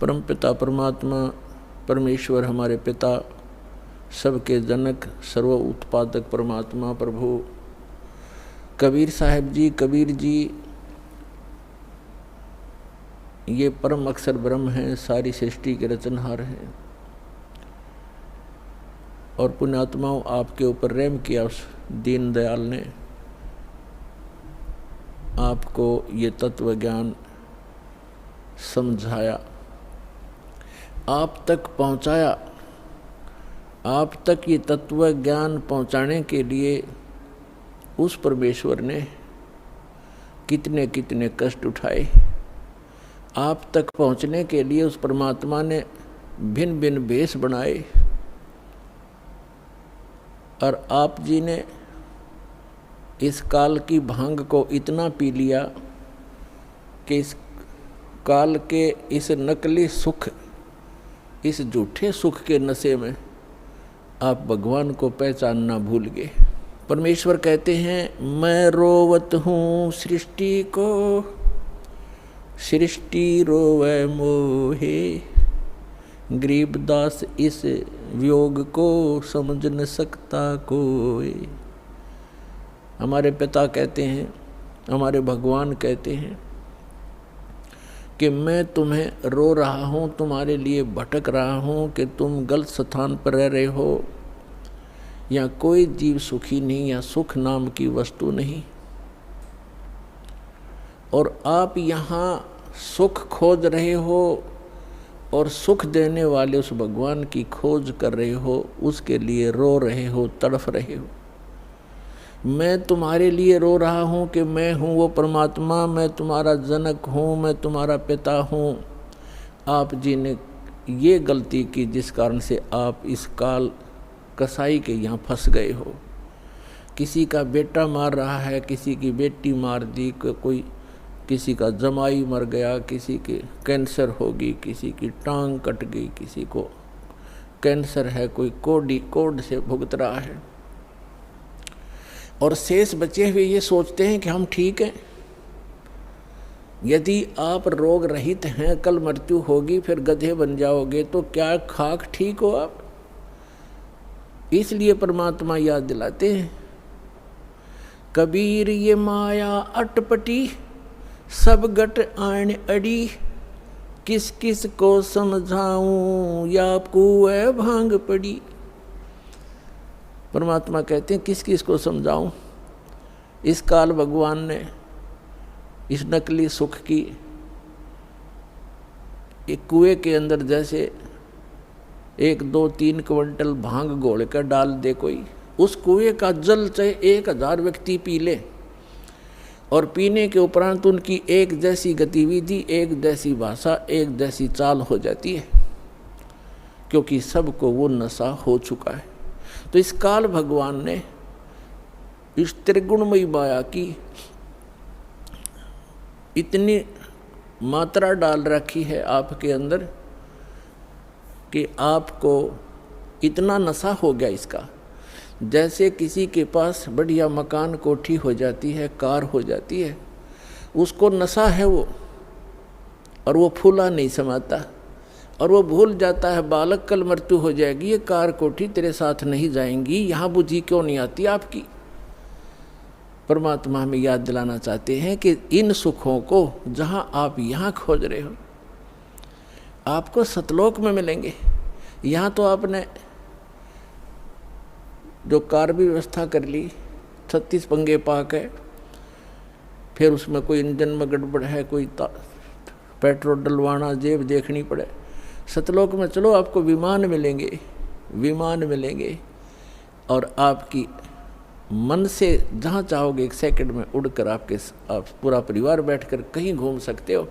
परमपिता परमात्मा परमेश्वर हमारे पिता, सबके जनक, सर्व उत्पादक परमात्मा प्रभु कबीर साहब जी, कबीर जी ये परम अक्षर ब्रह्म हैं, सारी सृष्टि के रचनहार हैं। और पुण्यात्माओं, आपके ऊपर रहम किया उस दीन दयाल ने, आपको ये तत्व ज्ञान समझाया, आप तक पहुंचाया। आप तक ये तत्व ज्ञान पहुंचाने के लिए उस परमेश्वर ने कितने कितने कष्ट उठाए। आप तक पहुंचने के लिए उस परमात्मा ने भिन्न भिन्न भेष बनाए। और आप जी ने इस काल की भांग को इतना पी लिया कि इस काल के इस नकली सुख, इस झूठे सुख के नशे में आप भगवान को पहचानना भूल गए। परमेश्वर कहते हैं, मैं रोवत हूँ सृष्टि को, सृष्टि रोवे मोहे, गरीबदास इस वियोग को समझ न सकता कोई। हमारे पिता कहते हैं, हमारे भगवान कहते हैं कि मैं तुम्हें रो रहा हूँ, तुम्हारे लिए भटक रहा हूँ कि तुम गलत स्थान पर रह रहे हो। या कोई जीव सुखी नहीं, या सुख नाम की वस्तु नहीं। और आप यहाँ सुख खोज रहे हो और सुख देने वाले उस भगवान की खोज कर रहे हो, उसके लिए रो रहे हो, तड़फ रहे हो। मैं तुम्हारे लिए रो रहा हूँ कि मैं हूँ वो परमात्मा, मैं तुम्हारा जनक हूँ, मैं तुम्हारा पिता हूँ। आप जी ने ये गलती की जिस कारण से आप इस काल कसाई के यहाँ फंस गए हो। किसी का बेटा मार रहा है, किसी की बेटी मार दी, कोई किसी का जमाई मर गया, किसी के कैंसर होगी, किसी की टांग कट गई, किसी को कैंसर है, कोई कोड से भुगत रहा है। और शेष बचे हुए ये सोचते हैं कि हम ठीक हैं। यदि आप रोग रहित हैं, कल मृत्यु होगी, फिर गधे बन जाओगे, तो क्या खाक ठीक हो आप? इसलिए परमात्मा याद दिलाते हैं, कबीर ये माया अटपटी, सब गट आन अड़ी, किस किस को समझाऊं, या कुएं भांग पड़ी। परमात्मा कहते हैं, किस किस को समझाऊं। इस काल भगवान ने इस नकली सुख की एक कुएं के अंदर जैसे 1, 2, 3 क्विंटल भांग घोल कर डाल दे कोई, उस कुएं का जल चाहे 1000 व्यक्ति पी ले, और पीने के उपरांत उनकी एक जैसी गतिविधि, एक जैसी भाषा, एक जैसी चाल हो जाती है, क्योंकि सबको वो नशा हो चुका है। तो इस काल भगवान ने इस त्रिगुणमयी माया की इतनी मात्रा डाल रखी है आपके अंदर कि आपको इतना नशा हो गया इसका। जैसे किसी के पास बढ़िया मकान, कोठी हो जाती है, कार हो जाती है, उसको नशा है वो, और वो फूला नहीं समाता, और वो भूल जाता है बालक कल मृत्यु हो जाएगी, ये कार कोठी तेरे साथ नहीं जाएंगी, यहाँ बुद्धि क्यों नहीं आती आपकी। परमात्मा हमें याद दिलाना चाहते हैं कि इन सुखों को जहाँ आप यहाँ खोज रहे हो, आपको सतलोक में मिलेंगे। यहाँ तो आपने जो कार भी व्यवस्था कर ली, 36 पंगे पाक है, फिर उसमें कोई इंजन में गड़बड़ है, कोई पेट्रोल डलवाना, जेब देखनी पड़े। सतलोक में चलो, आपको विमान मिलेंगे, विमान मिलेंगे, और आपकी मन से जहाँ चाहोगे 1 सेकंड में उड़कर आप पूरा परिवार बैठकर कहीं घूम सकते हो।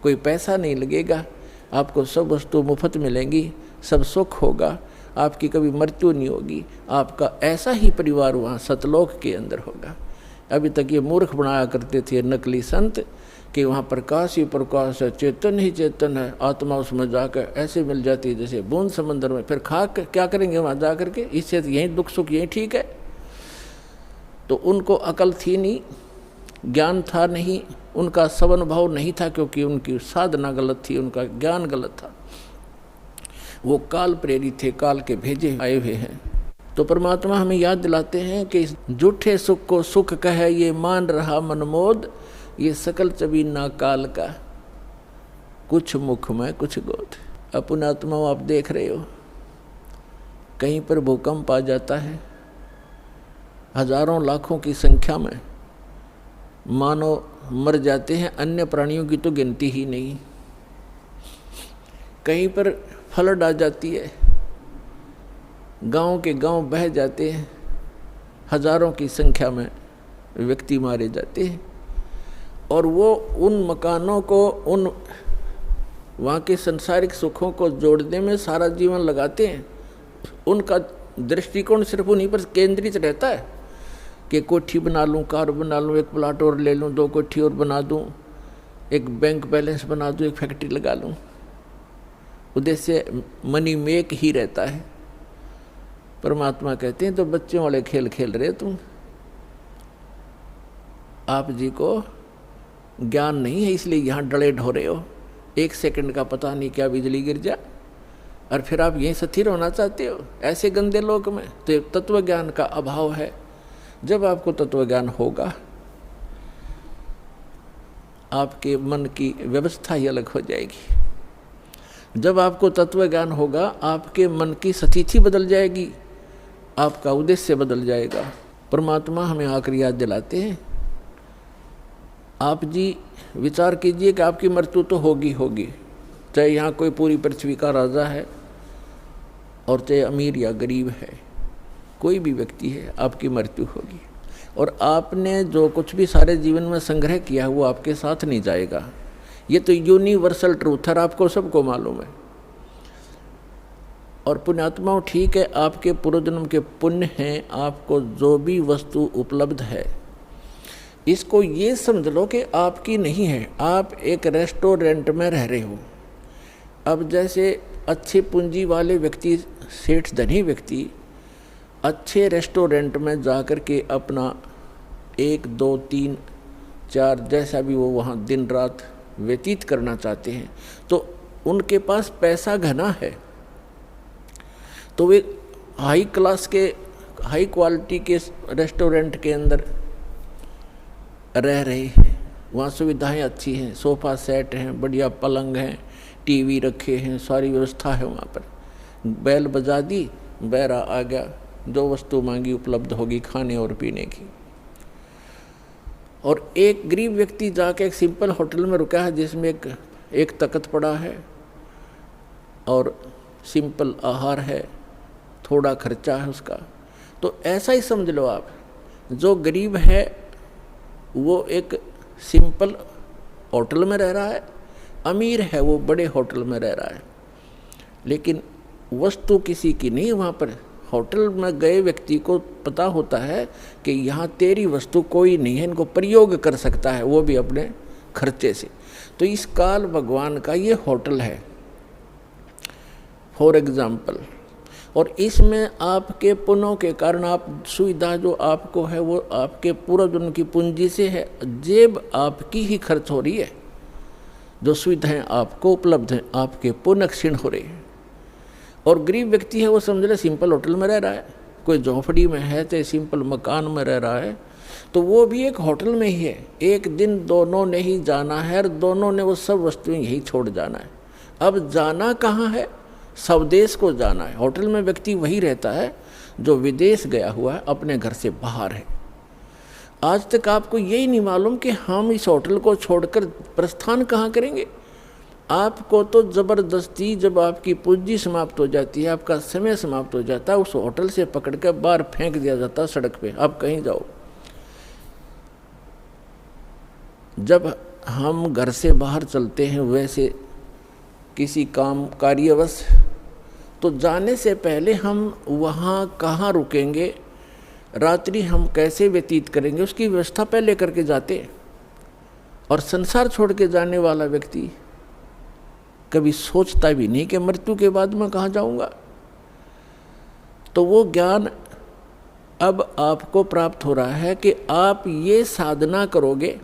कोई पैसा नहीं लगेगा, आपको सब वस्तु मुफ्त मिलेंगी, सब सुख होगा, आपकी कभी मृत्यु नहीं होगी। आपका ऐसा ही परिवार वहाँ सतलोक के अंदर होगा। अभी तक ये मूर्ख बनाया करते थे नकली संत कि वहाँ प्रकाश ही प्रकाश है, चेतन ही चेतन है, आत्मा उसमें जाकर ऐसे मिल जाती है जैसे बूंद समंदर में। फिर क्या करेंगे वहाँ जा करके, इससे यहीं दुख सुख यहीं ठीक है। तो उनको अकल थी नहीं, ज्ञान था नहीं, उनका सवनुभाव नहीं था, क्योंकि उनकी साधना गलत थी, उनका ज्ञान गलत था। वो काल प्रेरित थे, काल के भेजे आए हुए हैं। तो परमात्मा हमें याद दिलाते हैं कि झूठे सुख को सुख कहे ये मान रहा मनमोद, ये सकल चबीना काल का, कुछ मुख में कुछ गोद। अपने आत्मा आप देख रहे हो, कहीं पर भूकंप आ जाता है, हजारों लाखों की संख्या में मानव मर जाते हैं, अन्य प्राणियों की तो गिनती ही नहीं। कहीं पर फ्लड आ जाती है, गांव के गांव बह जाते हैं, हजारों की संख्या में व्यक्ति मारे जाते हैं, और वो उन मकानों को, उन वहाँ के सांसारिक सुखों को जोड़ने में सारा जीवन लगाते हैं। उनका दृष्टिकोण सिर्फ उन्हीं पर केंद्रित रहता है कि कोठी बना लूँ, कार बना लूँ, एक प्लाट और ले लूँ, 2 कोठी और बना दूँ, एक बैंक बैलेंस बना दूँ, एक फैक्ट्री लगा लूँ। उद्देश्य मनी मेक ही रहता है। परमात्मा कहते हैं तो बच्चों वाले खेल खेल रहे तुम, आप जी को ज्ञान नहीं है, इसलिए यहाँ डले ढो रहे हो। 1 सेकंड का पता नहीं क्या बिजली गिर जा, और फिर आप यहीं स्थिर होना चाहते हो ऐसे गंदे लोक में। तो तत्व ज्ञान का अभाव है। जब आपको तत्व ज्ञान होगा, आपके मन की व्यवस्था ही अलग हो जाएगी। जब आपको तत्व ज्ञान होगा, आपके मन की स्थिति बदल जाएगी, आपका उद्देश्य बदल जाएगा। परमात्मा हमें आखिरी याद दिलाते हैं, आप जी विचार कीजिए कि आपकी मृत्यु तो होगी होगी, चाहे यहाँ कोई पूरी पृथ्वी का राजा है और चाहे अमीर या गरीब है, कोई भी व्यक्ति है, आपकी मृत्यु होगी। और आपने जो कुछ भी सारे जीवन में संग्रह किया है वो आपके साथ नहीं जाएगा। ये तो यूनिवर्सल ट्रूथ है, आपको सबको मालूम है। और पुण्यात्माओं, ठीक है, आपके पूर्व जन्म के पुण्य हैं, आपको जो भी वस्तु उपलब्ध है इसको ये समझ लो कि आपकी नहीं है। आप एक रेस्टोरेंट में रह रहे हो। अब जैसे अच्छे पूंजी वाले व्यक्ति, सेठ धनी व्यक्ति अच्छे रेस्टोरेंट में जाकर के अपना 1, 2, 3, 4 जैसा भी वो वहाँ दिन रात व्यतीत करना चाहते हैं, तो उनके पास पैसा घना है, तो वे हाई क्लास के, हाई क्वालिटी के रेस्टोरेंट के अंदर रह रहे हैं। वहाँ सुविधाएं अच्छी हैं, सोफ़ा सेट हैं, बढ़िया पलंग हैं, टीवी रखे हैं, सारी व्यवस्था है वहाँ पर। बैल बजा दी, बैरा आ गया, जो वस्तु मांगी उपलब्ध होगी खाने और पीने की। और एक गरीब व्यक्ति जाके एक सिंपल होटल में रुका है जिसमें एक तख्त पड़ा है और सिंपल आहार है, थोड़ा खर्चा है उसका। तो ऐसा ही समझ लो आप, जो गरीब है वो एक सिंपल होटल में रह रहा है, अमीर है वो बड़े होटल में रह रहा है, लेकिन वस्तु किसी की नहीं। वहाँ पर होटल में गए व्यक्ति को पता होता है कि यहाँ तेरी वस्तु कोई नहीं है, इनको प्रयोग कर सकता है, वो भी अपने खर्चे से। तो इस काल भगवान का ये होटल है फॉर एग्जाम्पल। और इसमें आपके पुण्यों के कारण आप सुविधा जो आपको है वो आपके पूर्व जन्म की पूंजी से है, जेब आपकी ही खर्च हो रही है। जो सुविधाएं आपको उपलब्ध हैं आपके पुण्य क्षीण हो रही है। और गरीब व्यक्ति है वो समझ ले सिंपल होटल में रह रहा है, कोई झोंपड़ी में है चाहे सिंपल मकान में रह रहा है, तो वो भी एक होटल में ही है। एक दिन दोनों ने ही जाना है और दोनों ने वो सब वस्तुएं यही छोड़ जाना है। अब जाना कहाँ है? स्वदेश को जाना है। होटल में व्यक्ति वही रहता है जो विदेश गया हुआ है, अपने घर से बाहर है। आज तक आपको यही नहीं मालूम कि हम इस होटल को छोड़कर प्रस्थान कहाँ करेंगे। आपको तो ज़बरदस्ती जब आपकी पूंजी समाप्त हो जाती है, आपका समय समाप्त हो जाता है, उस होटल से पकड़ कर बाहर फेंक दिया जाता है सड़क पे, आप कहीं जाओ। जब हम घर से बाहर चलते हैं वैसे किसी काम कार्यवश, तो जाने से पहले हम वहाँ कहाँ रुकेंगे, रात्रि हम कैसे व्यतीत करेंगे, उसकी व्यवस्था पहले करके जाते हैं। और संसार छोड़ के जाने वाला व्यक्ति कभी सोचता भी नहीं कि मृत्यु के बाद मैं कहाँ जाऊँगा। तो वो ज्ञान अब आपको प्राप्त हो रहा है कि आप ये साधना करोगे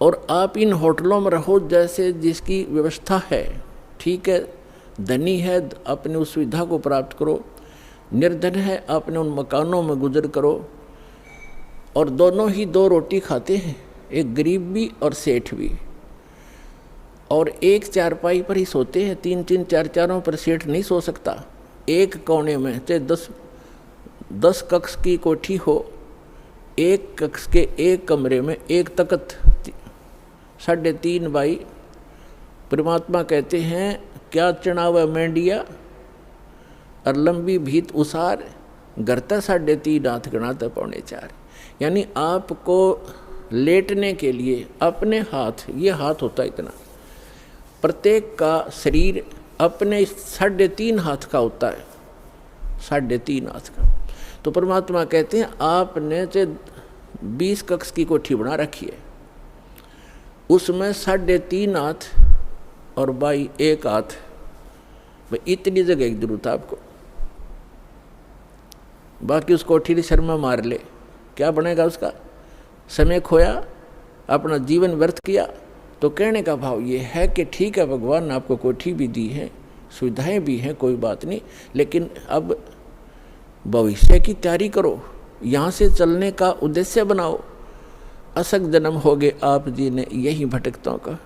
और आप इन होटलों में रहो जैसे जिसकी व्यवस्था है, ठीक है, धनी है अपने उस सुविधा को प्राप्त करो, निर्धन है अपने उन मकानों में गुजर करो। और दोनों ही दो रोटी खाते हैं, एक गरीब भी और सेठ भी, और एक चारपाई पर ही सोते हैं। 3-3 4-4 पर सेठ नहीं सो सकता। एक कोने में चाहे 10 कक्ष की कोठी हो, एक कक्ष के एक कमरे में एक तख्त 3.5 बाई। परमात्मा कहते हैं क्या चढ़ावा मेंढिया और लंबी भीत उसार, घरता 3.5 हाथ गणाता 4.25। यानी आपको लेटने के लिए अपने हाथ, ये हाथ होता है इतना, प्रत्येक का शरीर अपने 3.5 हाथ का होता है, 3.5 हाथ का। तो परमात्मा कहते हैं आपने से 20 कक्ष की कोठी बना रखी है, उसमें 3.5 हाथ और बाई 1 हाथ, भाई इतनी जगह की जरूरत है आपको। बाकी उस कोठी की शर्मा मार ले, क्या बनेगा उसका? समय खोया, अपना जीवन व्यर्थ किया। तो कहने का भाव ये है कि ठीक है, भगवान ने आपको कोठी भी दी है, सुविधाएं भी हैं, कोई बात नहीं, लेकिन अब भविष्य की तैयारी करो, यहाँ से चलने का उद्देश्य बनाओ। असक जन्म हो गए आप जी ने यही भटकतों का।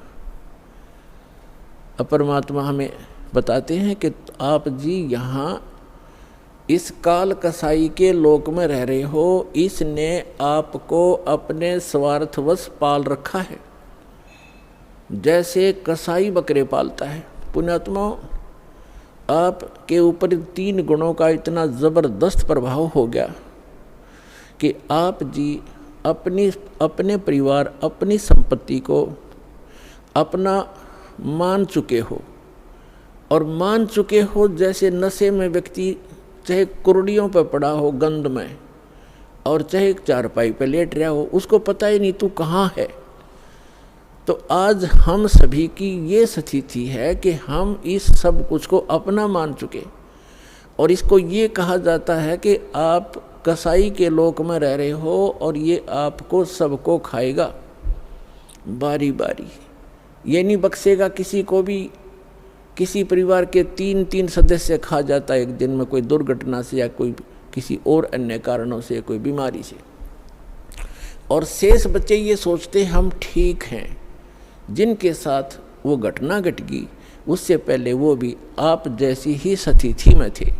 परमात्मा हमें बताते हैं कि आप जी यहाँ इस काल कसाई के लोक में रह रहे हो, इसने आपको अपने स्वार्थवश पाल रखा है, जैसे कसाई बकरे पालता है। पुण्यात्मा, आपके ऊपर 3 गुणों का इतना ज़बरदस्त प्रभाव हो गया कि आप जी अपने परिवार, अपनी संपत्ति को अपना मान चुके हो, और मान चुके हो जैसे नशे में व्यक्ति चाहे कुर्डियों पर पड़ा हो गंद में, और चाहे चारपाई पे लेट रहा हो, उसको पता ही नहीं तू कहाँ है। तो आज हम सभी की ये स्थिति है कि हम इस सब कुछ को अपना मान चुके, और इसको ये कहा जाता है कि आप कसाई के लोक में रह रहे हो और ये आपको सबको खाएगा बारी बारी, ये नहीं बख्शेगा किसी को भी। किसी परिवार के 3-3 सदस्य खा जाता है एक दिन में, कोई दुर्घटना से या कोई किसी और अन्य कारणों से, कोई बीमारी से। और शेष बच्चे ये सोचते हम ठीक हैं। जिनके साथ वो घटना घट गई उससे पहले वो भी आप जैसी ही स्थिति में थे।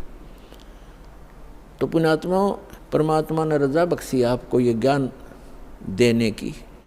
तो पुण्यात्माओं, परमात्मा ने रजा बख्शी आपको ये ज्ञान देने की।